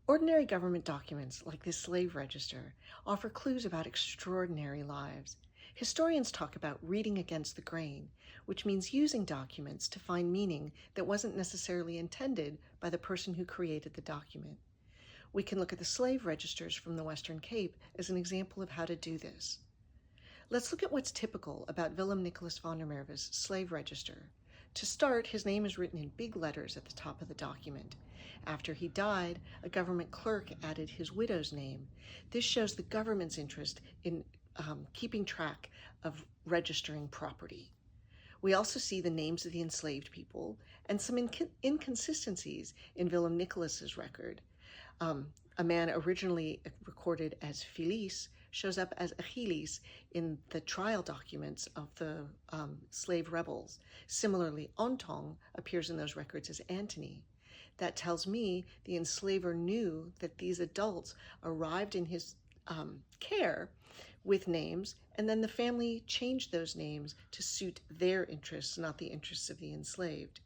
Ordinary government documents, like this slave register, offer clues about extraordinary lives. Historians talk about reading against the grain, which means using documents to find meaning that wasn't necessarily intended by the person who created the document. We can look at the slave registers from the Western Cape as an example of how to do this. Let's look at what's typical about Willem Nicholas van der Merwe's slave register. To start, his name is written in big letters at the top of the document. After he died, a government clerk added his widow's name. This shows the government's interest in keeping track of registering property. We also see the names of the enslaved people and some inconsistencies in Willem Nicholas's record. A man originally recorded as Felice shows up as Achilles in the trial documents of the slave rebels. Similarly, Ontong appears in those records as Antony. That tells me the enslaver knew that these adults arrived in his care with names, and then the family changed those names to suit their interests, not the interests of the enslaved.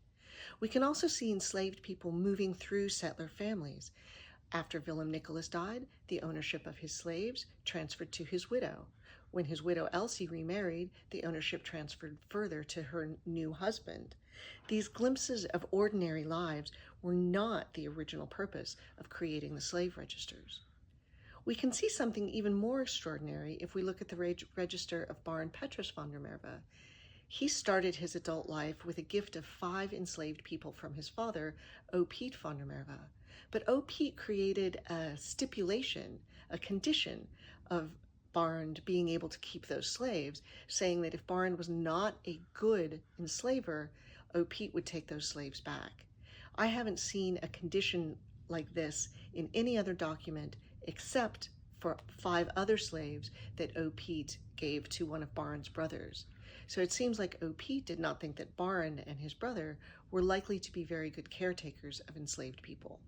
We can also see enslaved people moving through settler families. After Willem Nicholas died, the ownership of his slaves transferred to his widow. When his widow Elsie remarried, the ownership transferred further to her new husband. These glimpses of ordinary lives were not the original purpose of creating the slave registers. We can see something even more extraordinary if we look at the register of Baron Petrus van der Merwe. He started his adult life with a gift of 5 enslaved people from his father, O. Piet van der Merwe. But O. Piet created a stipulation, a condition of Barend being able to keep those slaves, saying that if Barend was not a good enslaver, O. Piet would take those slaves back. I haven't seen a condition like this in any other document except for 5 other slaves that O. Piet gave to one of Barend's brothers. So it seems like O. Piet did not think that Barend and his brother were likely to be very good caretakers of enslaved people.